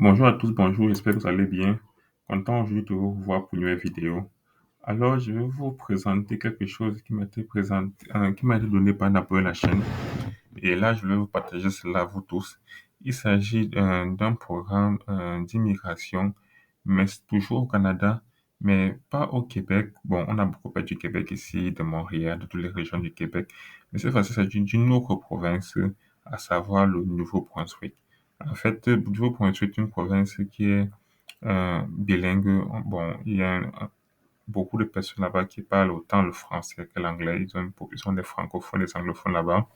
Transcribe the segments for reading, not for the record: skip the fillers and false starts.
Bonjour à tous, bonjour, j'espère que vous allez bien. Content aujourd'hui de vous voir pour une nouvelle vidéo. Alors, je vais vous présenter quelque chose qui m'a été qui m'a été donné par Napoléon la chaîne. Et là, je vais vous partager cela à vous tous. Il s'agit d'un programme d'immigration, mais c'est toujours au Canada, mais pas au Québec. Bon, on a beaucoup parlé du Québec ici, de Montréal, de toutes les régions du Québec. Mais cette fois-ci, il s'agit d'une autre province, à savoir le Nouveau-Brunswick. En fait, le Nouveau-Brunswick est une province qui est bilingue. Bon, il y a beaucoup de personnes là-bas qui parlent autant le français que l'anglais. Ils ont une population des francophones et des anglophones là-bas,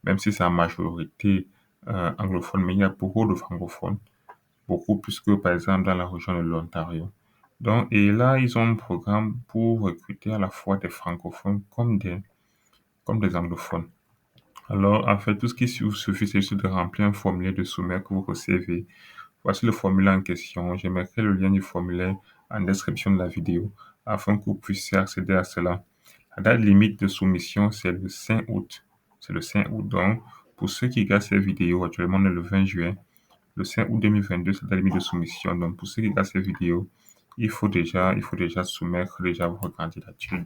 même si c'est en majorité anglophone, mais il y a beaucoup de francophones, beaucoup plus que par exemple dans la région de l'Ontario. Donc, et là, ils ont un programme pour recruter à la fois des francophones comme des anglophones. Alors, en fait, tout ce qui vous suffit, c'est juste de remplir un formulaire de soumettre votre CV. Voici le formulaire en question. Je mettrai le lien du formulaire en description de la vidéo afin que vous puissiez accéder à cela. La date limite de soumission, c'est le 5 août. C'est le 5 août. Donc, pour ceux qui regardent cette vidéo, actuellement, on est le 20 juin. Le 5 août 2022, c'est la date limite de soumission. Donc, pour ceux qui regardent cette vidéo, il faut déjà soumettre déjà votre candidature.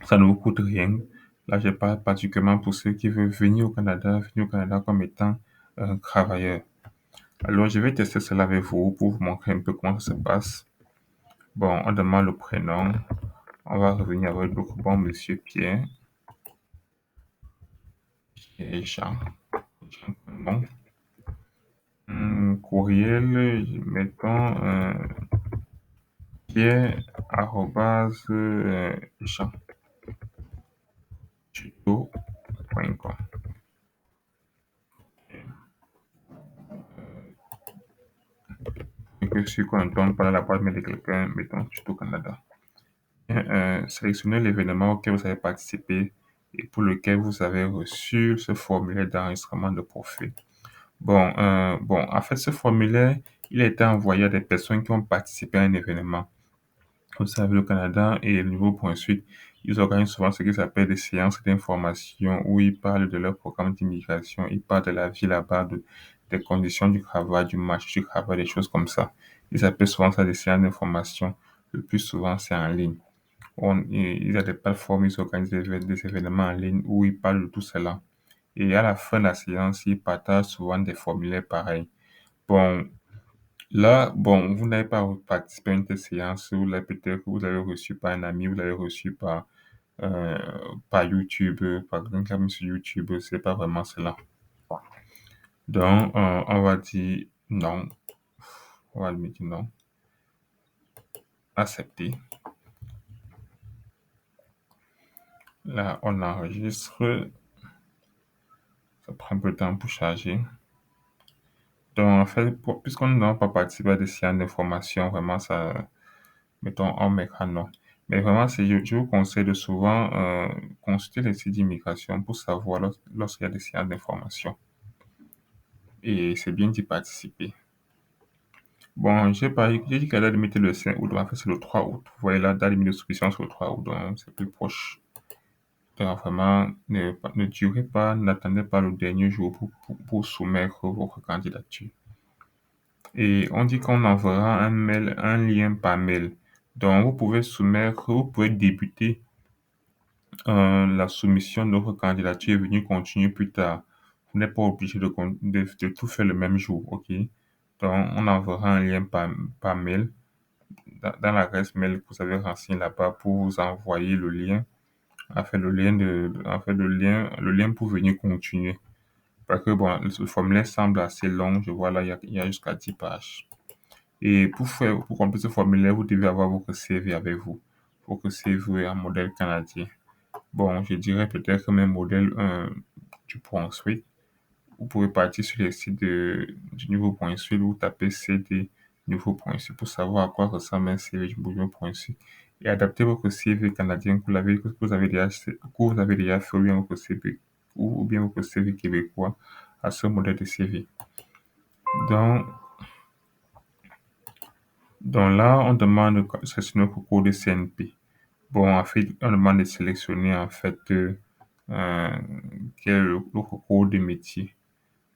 Ça ne vous coûte rien. Là, je parle particulièrement pour ceux qui veulent venir au Canada comme étant travailleurs. Alors, je vais tester cela avec vous pour vous montrer un peu comment ça se passe. Bon, on demande le prénom. On va revenir avec le bon monsieur Pierre et Jean. Bon. Courriel, mettons Pierre arrobase Jean tuto.com. Et que si on ne tombe pas dans la boîte mail de quelqu'un, mettons Tuto Canada. Sélectionnez l'événement auquel vous avez participé et pour lequel vous avez reçu ce formulaire d'enregistrement de profil. Bon, en fait, ce formulaire, il a été envoyé à des personnes qui ont participé à un événement. Vous savez, le Canada et le Nouveau-Brunswick, ils organisent souvent ce qu'ils appellent des séances d'information où ils parlent de leur programme d'immigration, ils parlent de la vie là-bas, des conditions du travail, du marché du travail, des choses comme ça. Ils appellent souvent ça des séances d'information. Le plus souvent, c'est en ligne. Il y a des plateformes, ils organisent des événements en ligne où ils parlent de tout cela. Et à la fin de la séance, ils partagent souvent des formulaires pareils. Bon, là, bon, vous n'avez pas participé à une telle séance, peut-être que vous l'avez reçu par un ami, vous l'avez reçu euh, par YouTube, par exemple, comme sur YouTube, c'est pas vraiment cela. Donc, on va dire non. On va lui dire non. Accepter. Là, on enregistre. Ça prend un peu de temps pour charger. Donc, en fait, puisqu'on n'a pas participé à des séances d'information, vraiment, ça, mettons, on mettra non. Mais vraiment, je vous conseille de souvent consulter les sites d'immigration pour savoir lorsqu'il y a des séances d'information. Et c'est bien d'y participer. Bon, j'ai dit que la date limite est le 5 août, en fait, c'est le 3 août. Vous voyez, la date limite de souscription, c'est le 3 août, donc c'est plus proche. Donc, vraiment, ne durez pas, n'attendez pas le dernier jour pour soumettre votre candidature. Et on dit qu'on enverra un mail, un lien par mail. Donc, vous pouvez débuter la soumission de votre candidature et venir continuer plus tard. Vous n'êtes pas obligé de tout faire le même jour, ok? Donc, on enverra un lien par mail dans l'adresse mail que vous avez renseignée là-bas pour vous envoyer le lien. Le lien pour venir continuer. Parce que bon, le formulaire semble assez long. Je vois là, il y a jusqu'à 10 pages. Et pour compléter ce formulaire, vous devez avoir votre CV avec vous. Votre CV est un modèle canadien. Bon, je dirais peut-être même modèle du Brunswick. Vous pouvez partir sur les sites du Nouveau-Brunswick ou taper CD Nouveau-Brunswick pour savoir à quoi ressemble un CV du Nouveau-Brunswick et adapter votre CV canadien que vous avez déjà fait ou bien votre CV ou bien votre CV québécois à ce modèle de CV. Donc, donc là, on demande de sélectionner notre code CNP. Bon, en fait, on demande de sélectionner en fait quel est le code de métier.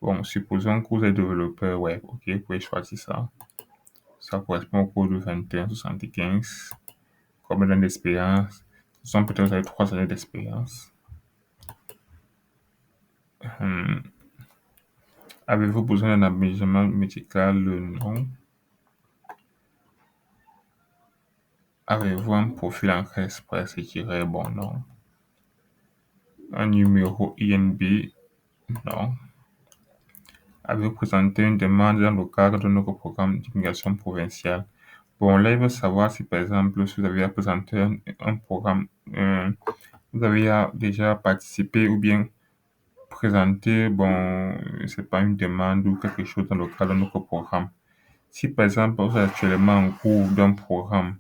Bon, supposons que vous êtes développeur web, ok, vous pouvez choisir ça. Ça correspond au code 2175. Combien d'années d'expérience? Ce sont peut-être vous avez 3 années d'expérience. Hum, Avez-vous besoin d'un aménagement médical? Non. Avez-vous un profil en express? Je dirais bon, non. Un numéro INB? Non. Avez-vous présenté une demande dans le cadre de notre programme d'immigration provinciale? Bon, là, il veut savoir si, par exemple, si vous avez présenté un programme, vous avez déjà participé ou bien présenté, bon, c'est pas une demande ou quelque chose dans le cadre de notre programme. Si, par exemple, vous êtes actuellement en cours d'un programme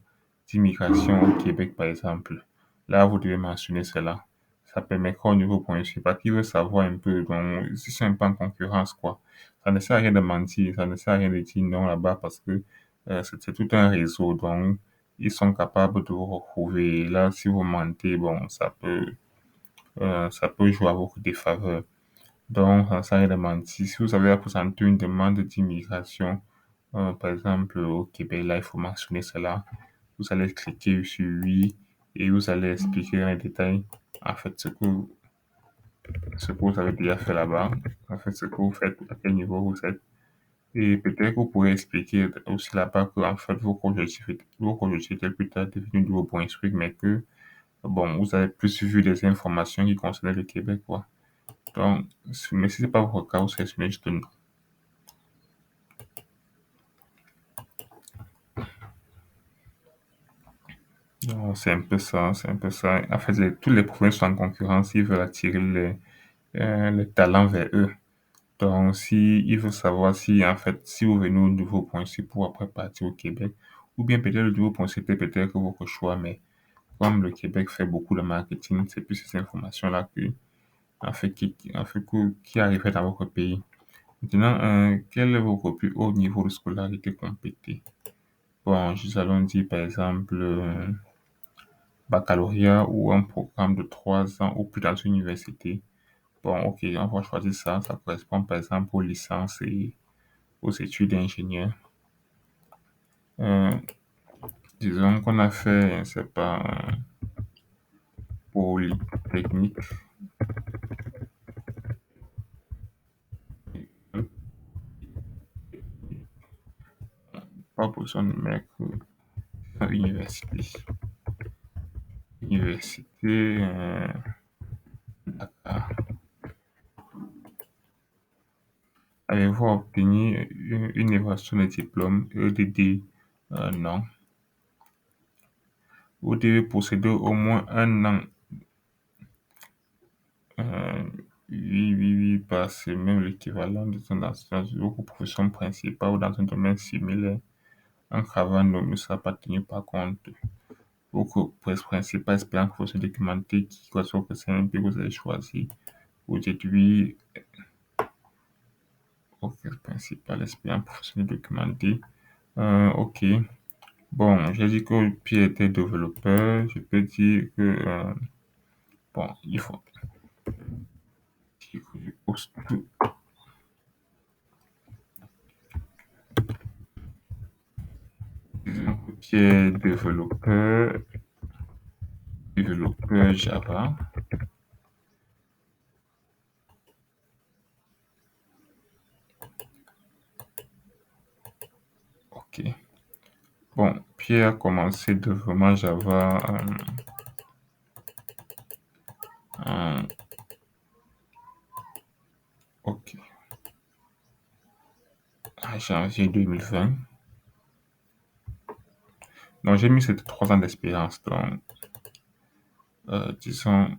d'immigration au Québec, par exemple, là, vous devez mentionner cela. Ça permettra au niveau principal qui veut savoir un peu, donc, ils sont un peu en concurrence, quoi. Ça ne sert à rien de mentir, ça ne sert à rien de dire non là-bas parce que c'est tout un réseau, donc, ils sont capables de vous retrouver. Et là, si vous mentez, bon, ça peut jouer à votre défaveur. Donc, ça ne sert à rien de mentir. Si vous avez présenté une demande d'immigration, par exemple, au Québec, là, il faut mentionner cela. Vous allez cliquer sur oui et vous allez expliquer en détail en fait ce que vous avez déjà fait là-bas, en fait ce que vous faites, à quel niveau vous êtes. Et peut-être que vous pourrez expliquer aussi là-bas que en fait vos objectifs étaient plus tard devenus de vos Brunswick, mais que bon, vous avez plus vu des informations qui concernaient le Québec, quoi. Donc, mais si c'est pas votre cas, vous sélectionnez juste non. Donc, c'est un peu ça, c'est un peu ça. En fait, tous les provinces sont en concurrence, ils veulent attirer les talents vers eux. Donc, si il veut savoir si, en fait, si vous venez au nouveau point, c'est pour après partir au Québec, ou bien peut-être le nouveau point, c'était peut-être que votre choix, mais comme le Québec fait beaucoup de marketing, c'est plus ces informations-là qui arrivent dans votre pays. Maintenant, quel est votre plus haut niveau de scolarité complété? Bon, nous allons dire par exemple baccalauréat ou un programme de 3 ans ou plus dans une université. Bon, ok, on va choisir ça. Ça correspond par exemple aux licences et aux études d'ingénieur. Euh, Disons qu'on a fait, c'est pas polytechnique, pas besoin de mettre université. Université, Dakar. Avez-vous obtenu une évaluation de diplôme EDD? Non. Vous devez posséder au moins un an. Euh, oui, oui, oui, parce que même l'équivalent de ton dans une profession principale ou dans un domaine similaire. Un travail ne sera pas tenu par compte. Votre principale expérience professionnelle documentée qui correspond au CNP que vous avez choisi. Vous dites oui, votre principale expérience professionnelle documentée. Ok. Bon, j'ai dit que Pierre était développeur. Je peux dire que, bon, il faut dire que je poste tout. Disons que Pierre est développeur Java. Ok. Bon, Pierre a commencé développement Java en, ok, en janvier 2020. Donc, j'ai mis ces 3 ans d'expérience. Donc, disons,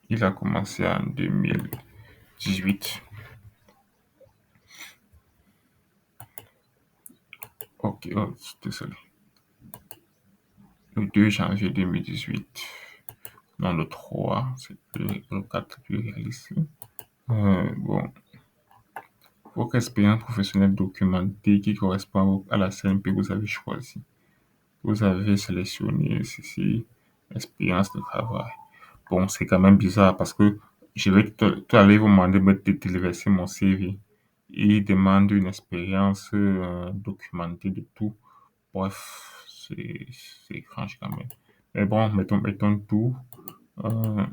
il a commencé en 2018. Ok, oh, désolé. Le 2 janvier 2018. Non, le 3, c'est le 4 plus réaliste. Bon, votre expérience professionnelle documentée qui correspond à la CMP que vous avez choisie. Vous avez sélectionné ceci, expérience de travail. Bon, c'est quand même bizarre parce que je vais tout à l'heure vous demander de téléverser mon CV. Il demande une expérience documentée de tout. Bref, c'est étrange quand même. Mais bon, mettons tout. Euh,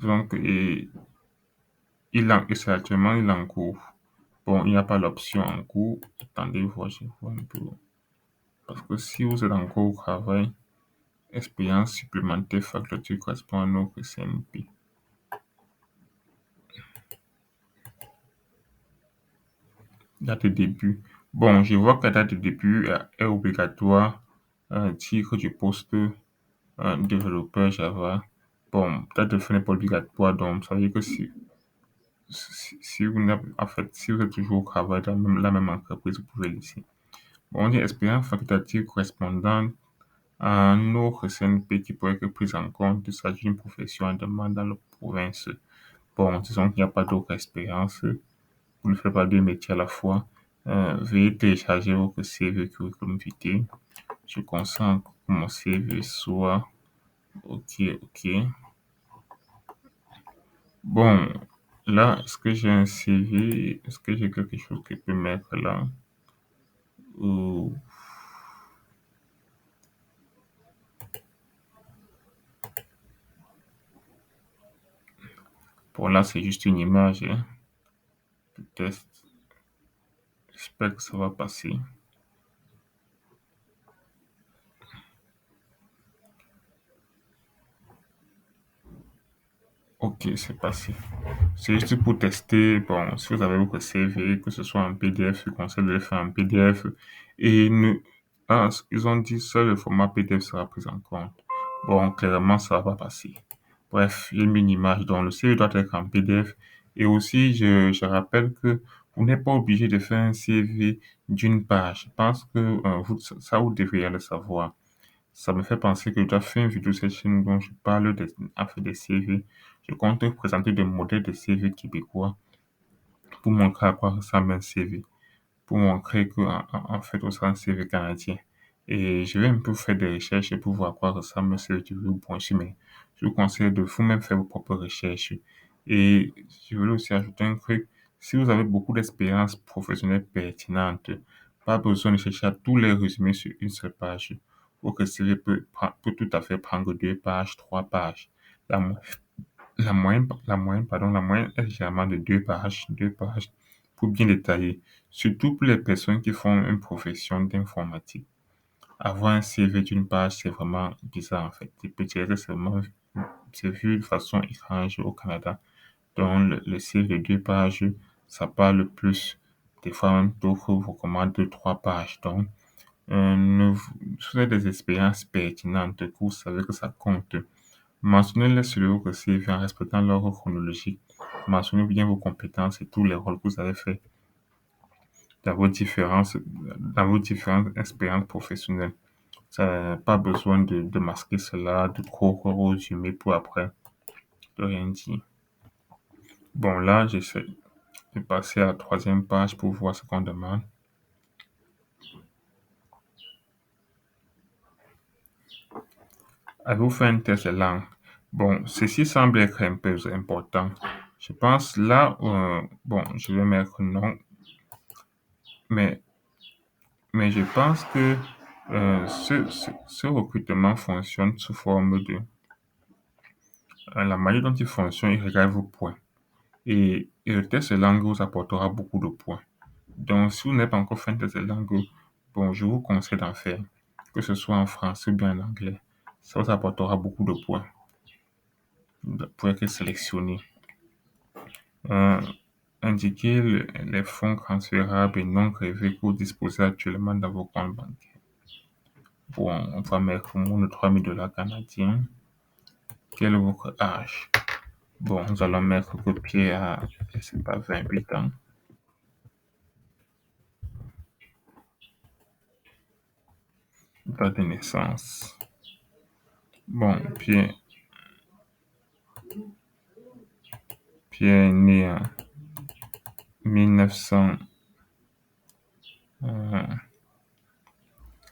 donc, et c'est actuellement, il est en cours. Bon, il n'y a pas l'option en cours. Attendez, je vois un peu. Parce que si vous êtes encore au travail, expérience supplémentaire facultative correspond à notre CNP. Date de début. Bon, je vois que la date de début est obligatoire. Titre du poste développeur Java. Bon, date de fin n'est pas obligatoire, donc ça veut dire que si vous n'avez, en fait, si vous êtes toujours au travail dans la même entreprise, vous pouvez laisser. Bon, on dit expérience facultative correspondante à un autre CNP qui pourrait être prise en compte. Il s'agit d'une profession en demande dans la province. Bon, disons qu'il n'y a pas d'autre expérience. Vous ne faites pas deux métiers à la fois. Veuillez télécharger votre CV curriculum vitae. Je consens que mon CV soit OK, OK. Bon, là, est-ce que j'ai un CV? Est-ce que j'ai quelque chose que je peux mettre là? Ou bon, là, c'est juste une image de test. J'espère que ça va passer. OK, c'est passé. C'est juste pour tester. Bon, si vous avez votre CV, que ce soit en PDF, je vous conseille de le faire en PDF. Et ils ont dit seul le format PDF sera pris en compte. Bon, clairement, ça va pas passer. Bref, j'ai mis une image dont le CV doit être en PDF. Et aussi, je rappelle que vous n'êtes pas obligé de faire un CV d'une page. Je pense que ça, vous devriez le savoir. Ça me fait penser que je dois faire une vidéo sur cette chaîne dont je parle en fait des CV. Je compte présenter des modèles de CV québécois pour montrer à quoi ressemble un CV, pour montrer que en fait, on sera un CV canadien. Et je vais un peu faire des recherches pour voir à quoi ressemble un CV du branché, mais je vous conseille de vous-même faire vos propres recherches. Et je voulais aussi ajouter un truc. Si vous avez beaucoup d'expérience professionnelle pertinente, pas besoin de chercher à tous les résumer sur une seule page. Votre CV peut tout à fait prendre 2 pages, 3 pages. La, mo- la moyenne est généralement de 2 pages pour bien détailler, surtout pour les personnes qui font une profession d'informatique. Avoir un CV d'une page, c'est vraiment bizarre en fait. Je peux dire que c'est vu de façon étrange au Canada. Donc, le CV de 2 pages, ça parle plus. Des fois, même d'autres vous recommandent 2, 3 pages. Donc, si vous avez des expériences pertinentes, que vous savez que ça compte, mentionnez-les sur votre CV en respectant l'ordre chronologique. Mentionnez bien vos compétences et tous les rôles que vous avez faits dans vos différentes expériences professionnelles. Ça n'a pas besoin de masquer cela, de trop résumer pour après, de rien dire. Bon, là, j'essaie de passer à la troisième page pour voir ce qu'on demande. Avez-vous fait un test de langue? Bon, ceci semble être un peu important. Je pense là, bon, je vais mettre non, mais, mais je pense que ce recrutement fonctionne sous forme de la manière dont il fonctionne, il regarde vos points. Et le test de langue vous apportera beaucoup de points. Donc, si vous n'avez pas encore fait un test de langue, bon, je vous conseille d'en faire, que ce soit en français ou bien en anglais. Ça vous apportera beaucoup de points pour être sélectionné. Euh, Indiquez les fonds transférables et non grevés que vous disposez actuellement dans vos comptes bancaires. Bon, on va mettre moins de 3 000 $ canadiens. Quel est votre âge? Bon, nous allons mettre que Pierre a, je sais pas, 28 ans. Date de naissance. Bon, Pierre est né en 1900, euh,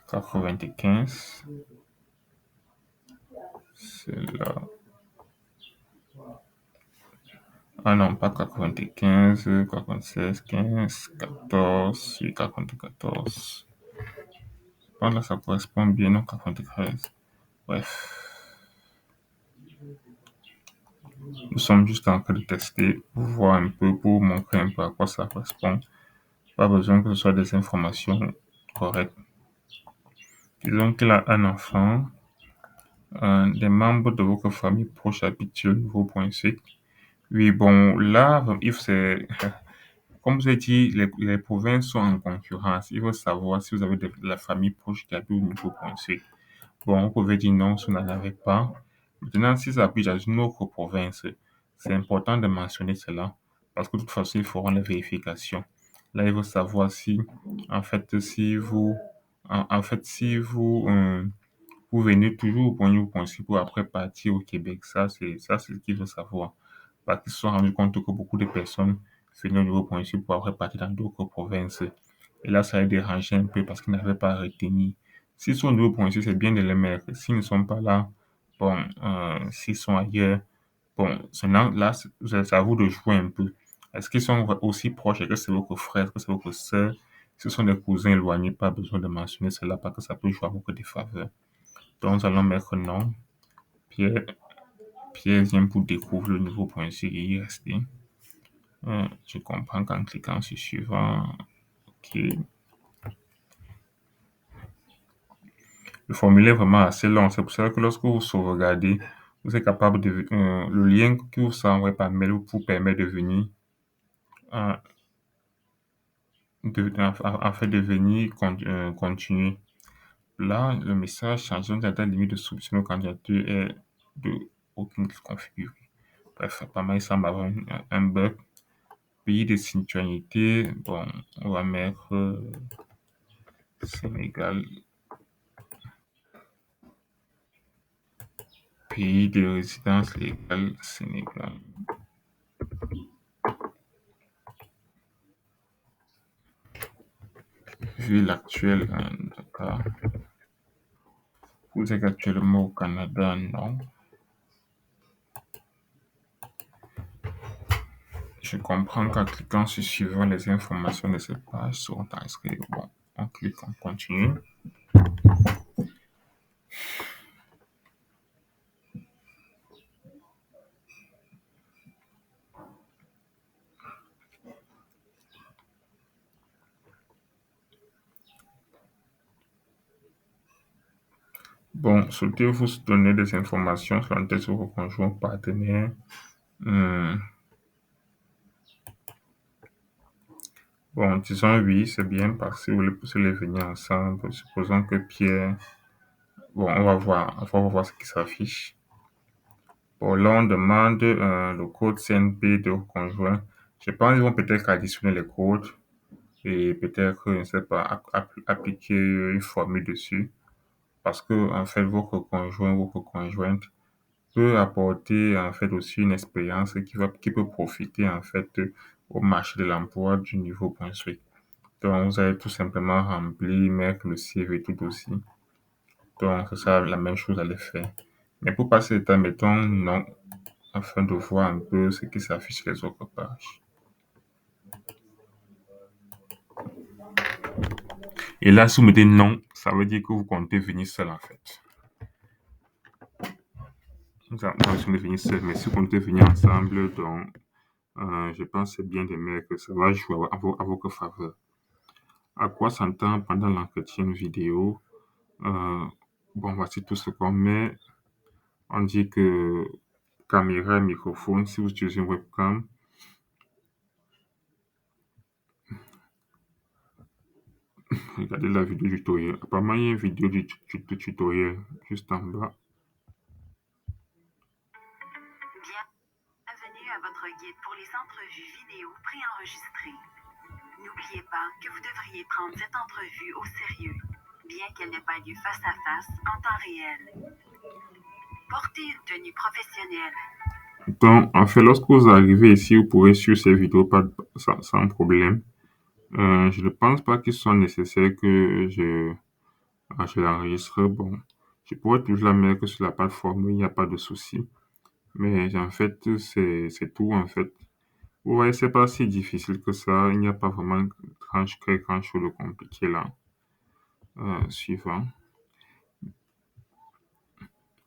95, c'est là. Ah non, pas 95, 96, 15, 14, oui, 94. Bon, là, ça correspond bien, non, 93. Bref, nous sommes juste en train de tester pour voir un peu, pour montrer un peu à quoi ça correspond. Pas besoin que ce soit des informations correctes. Disons qu'il a un enfant, des membres de votre famille proche habitent sur le niveau point C. Oui, bon, là, if c'est, comme vous avez dit, les provinces sont en concurrence. Il faut savoir si vous avez de la famille proche qui habite au niveau point C. Bon, vous pouvez dire non si vous n'en avez pas. Maintenant, si ça habite dans une autre province, c'est important de mentionner cela parce que de toute façon, ils feront les vérifications. Là, il faut savoir si, en fait, si vous, si vous, vous venez toujours au point U Point-C pour après partir au Québec. Ça, c'est ce qu'il faut savoir. Parce qu'ils se sont rendus compte que beaucoup de personnes venaient au niveau Point-C pour après partir dans d'autres provinces. Et là, ça a dérangé un peu parce qu'ils n'avaient pas retenu. S'ils sont au niveau Point-C, c'est bien de les mettre. S'ils ne sont pas là, bon, s'ils sont ailleurs, bon, là, c'est à vous de jouer un peu. Est-ce qu'ils sont aussi proches? Est-ce que c'est votre frère? Est-ce que c'est votre soeur? Si ce sont des cousins éloignés, pas besoin de mentionner cela parce que ça peut jouer à votre défaveur. Donc, nous allons mettre non. Pierre, Pierre vient pour découvrir le nouveau point C et y rester. Je comprends qu'en cliquant sur suivant, ok. Le formulaire est vraiment assez long. C'est pour ça que lorsque vous sauvegardez, vous êtes capable de, le lien que vous envoyez par mail vous permet de venir, euh, en fait, de venir continuer. Là, le message changeant de la date limite de soumission de candidature est de aucune configurée. Bref, apparemment, il semble avoir un bug. Pays de citoyenneté, bon, on va mettre Sénégal. Pays de résidence légale, Sénégal. Ville actuelle, Dakar. Vous êtes actuellement au Canada, non? Je comprends qu'en cliquant sur suivant, les informations de cette page seront inscrites. Bon, on clique, on continue. Bon, souhaitez-vous donner des informations sur un test sur vos conjoints partenaires? Hmm. Bon, disons oui, c'est bien parce que si vous voulez pousser les venir ensemble, supposons que Pierre. Bon, on va voir ce qui s'affiche. Bon, là, on demande le code CNP de vos conjoints. Je pense qu'ils vont peut-être additionner les codes et peut-être, je ne sais pas, appliquer une formule dessus. Parce que, en fait, votre conjoint, votre conjointe peut apporter, en fait, aussi une expérience qui peut profiter, en fait, au marché de l'emploi du niveau point suite. Donc, vous allez tout simplement remplir, mettre le CV tout aussi. Donc, c'est ça la même chose à les faire. Mais pour passer le temps, mettons non, afin de voir un peu ce qui s'affiche sur les autres pages. Et là, si vous mettez non, ça veut dire que vous comptez venir seul en fait. Vous comptez venir seul, mais si vous comptez venir ensemble, donc je pense que c'est bien de mettre que ça va jouer à votre faveur. À quoi s'entend pendant l'entretien vidéo? Euh, bon, voici tout ce qu'on met. On dit que caméra et microphone, si vous utilisez une webcam, regardez la vidéo tutoriel. Apparemment, il y a une vidéo du tutoriel juste en bas. Bienvenue à votre guide pour les entrevues vidéo préenregistrées. N'oubliez pas que vous devriez prendre cette entrevue au sérieux, bien qu'elle n'ait pas lieu face à face en temps réel. Portez une tenue professionnelle. Donc, en fait, lorsque vous arrivez ici, vous pourrez suivre ces vidéos sans problème. Je ne pense pas qu'il soit nécessaire que je l'enregistre. Bon, je pourrais toujours la mettre sur la plateforme, il n'y a pas de souci. Mais en fait, c'est tout en fait. Vous voyez, c'est pas si difficile que ça. Il n'y a pas vraiment grand chose de compliqué là. Suivant.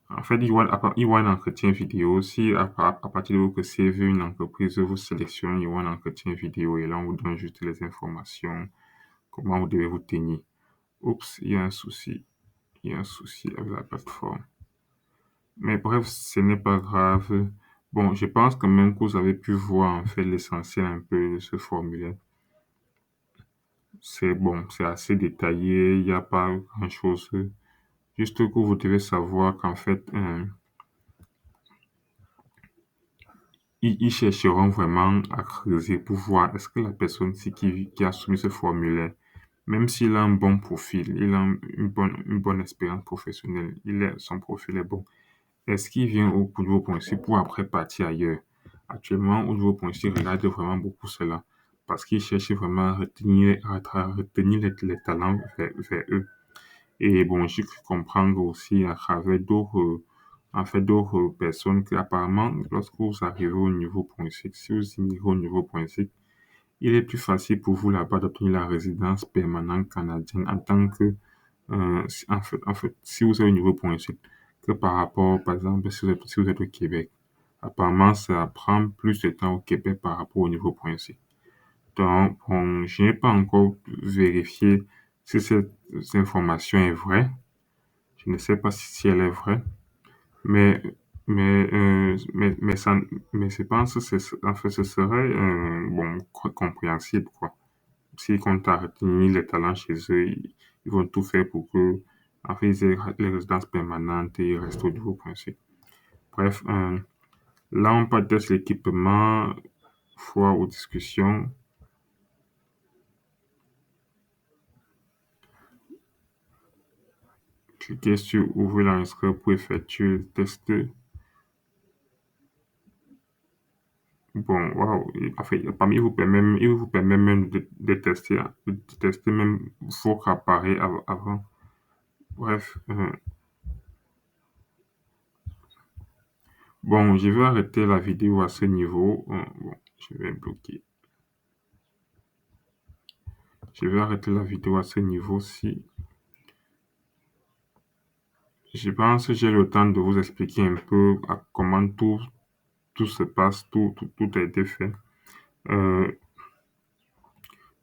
En fait, il y aura un entretien vidéo. Si à partir de votre CV, une entreprise vous sélectionne, il y aura un entretien vidéo et là, on vous donne juste les informations, comment vous devez vous tenir. Oups, il y a un souci. Il y a un souci avec la plateforme. Mais bref, ce n'est pas grave. Bon, je pense quand même que vous avez pu voir en fait l'essentiel un peu de ce formulaire. C'est bon, c'est assez détaillé, il n'y a pas grand-chose. Juste que vous devez savoir qu'en fait, ils chercheront vraiment à creuser pour voir est-ce que la personne qui a soumis ce formulaire, même s'il a un bon profil, il a une bonne expérience professionnelle, son profil est bon, est-ce qu'il vient au niveau policier pour après partir ailleurs? Actuellement, au niveau policier, regarde vraiment beaucoup cela parce qu'ils cherchent vraiment à retenir les talents vers eux. Et bon, j'ai cru comprendre aussi à travers d'autres personnes qu'apparemment, lorsque vous arrivez au niveau policier, si vous immigrez au niveau policier, il est plus facile pour vous là-bas d'obtenir la résidence permanente canadienne en tant que, en fait, si vous êtes au niveau policier, que par rapport, par exemple, si vous êtes au Québec. Apparemment, ça prend plus de temps au Québec par rapport au niveau policier. Donc, bon, je n'ai pas encore vérifié si cette information est vraie. Je ne sais pas si elle est vraie, mais, mais mais je pense que en fait, ce serait bon, compréhensible, quoi. S'ils comptent à retenir les talents chez eux, ils vont tout faire pour que, en fait, ils aient les résidences permanentes et ils restent au niveau principe. Bref, là, on parle de l'équipement, foi aux discussions. Cliquez sur ouvrir l'enregistreur pour effectuer le test. Bon, waouh, en fait, il vous permet même de tester même votre appareil avant. Bref, bon, je vais arrêter la vidéo à ce niveau. Bon, je vais bloquer. Je vais arrêter la vidéo à ce niveau-ci. Je pense que j'ai le temps de vous expliquer un peu comment tout se passe, tout a été fait. Euh,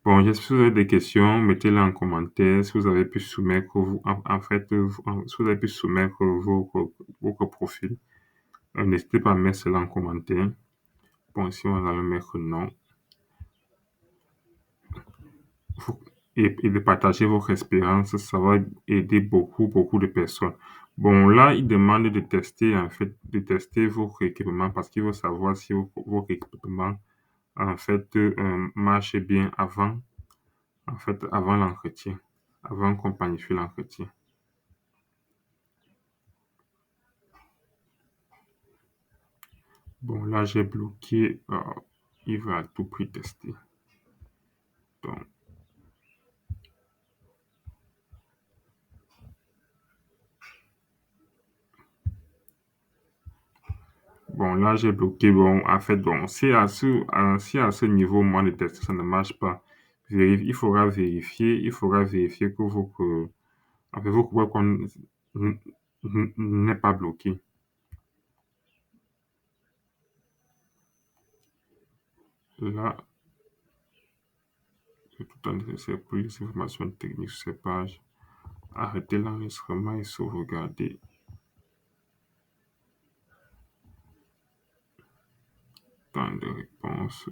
bon, si vous avez des questions, mettez-les en commentaire. Si vous avez pu soumettre, si vous avez pu soumettre vos profils, n'hésitez pas à mettre cela en commentaire. Bon, ici, on va le mettre non. Et de partager votre expérience, ça va aider beaucoup de personnes. Bon, là, il demande de tester, en fait, de tester votre équipement parce qu'il veut savoir si votre équipement, en fait, marche bien avant l'entretien, avant qu'on planifie l'entretien. Bon, là, j'ai bloqué, il va à tout prix tester. Donc, bon, là, j'ai bloqué. Bon, en fait, bon, si à ce niveau, moi, le test, ça ne marche pas, il faudra vérifier que en fait, votre webcam n'est pas bloqué. Là, c'est tout en nécessaire pour les informations techniques sur ces pages. Arrêtez l'enregistrement et sauvegarder. Temps de réponse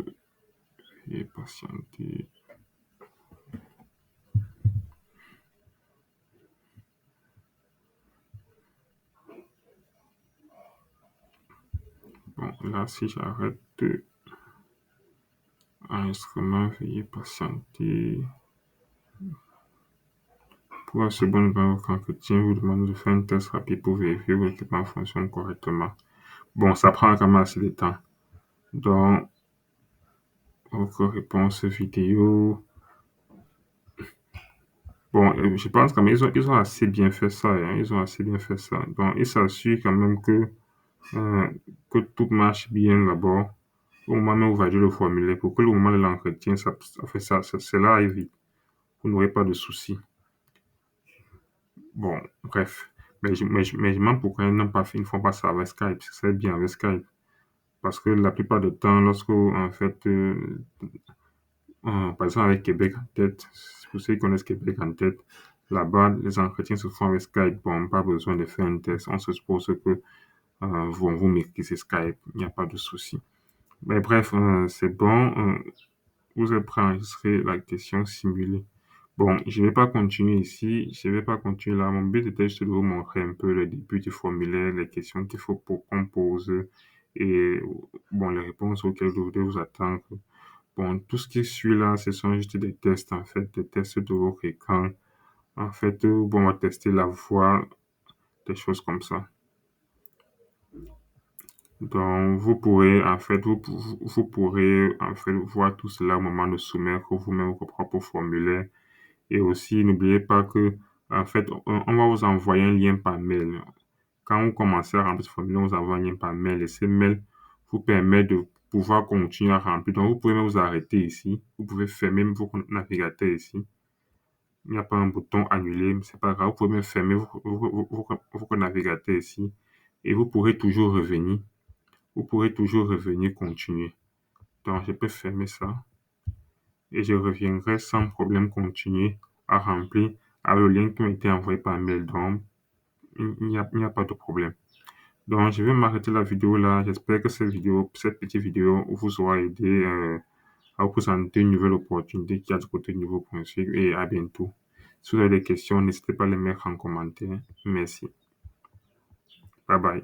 et patienter. Bon, là, si j'arrête l'enregistrement, veuillez patienter. Pour la seconde dans votre entretien, vous demande de faire un test rapide pour vérifier que l'équipement fonctionne correctement. Bon, ça prend quand même assez de temps. Donc, votre réponse vidéo, Bon, je pense quand même ils ont assez bien fait ça, hein, ils ont assez bien fait ça. Donc, ils s'assurent quand même euh, que tout marche bien d'abord au moment même où vous validez le formulaire pour que le moment de l'entretien, cela aille vite. Vous n'aurez pas de soucis. Bon, bref. Mais je demande pourquoi ils ne font pas ça avec Skype. C'est bien avec Skype. Parce que la plupart du temps, lorsque, en fait, par exemple avec Québec en tête, pour ceux qui connaissent Québec en tête, là-bas, les entretiens se font avec Skype. Bon, pas besoin de faire un test. On se suppose que vous maîtrisez Skype. Il n'y a pas de souci. Mais bref, c'est bon. Vous êtes prêt à enregistrer la question simulée. Bon, je ne vais pas continuer ici. Je ne vais pas continuer là. Mon but était juste de vous montrer un peu le début du formulaire, les questions qu'il faut pour qu'on pose et bon, les réponses auxquelles vous devez vous attendre. Bon, tout ce qui suit là, ce sont juste des tests, en fait, des tests de votre écran. En fait, bon, on va tester la voix, des choses comme ça. Donc, vous pourrez, en fait, voir tout cela au moment de soumettre vous-même vos propres formulaires. Et aussi, n'oubliez pas que, en fait, on va vous envoyer un lien par mail. Quand vous commencez à remplir ce formulaire, on vous envoie un lien par mail et ce mail vous permet de pouvoir continuer à remplir. Donc, vous pouvez même vous arrêter ici. Vous pouvez fermer vos navigateurs ici. Il n'y a pas un bouton annuler, mais c'est pas grave. Vous pouvez même fermer vos navigateurs ici et vous pourrez toujours revenir. Vous pourrez toujours revenir continuer. Donc, je peux fermer ça et je reviendrai sans problème continuer à remplir avec le lien qui m'a été envoyé par mail. Donc, il n'y a pas de problème. Donc, je vais m'arrêter la vidéo là. J'espère que cette petite vidéo vous aura aidé à vous présenter une nouvelle opportunité qui a du côté niveau.suivre et à bientôt. Si vous avez des questions, n'hésitez pas à les mettre en commentaire. Merci. Bye bye.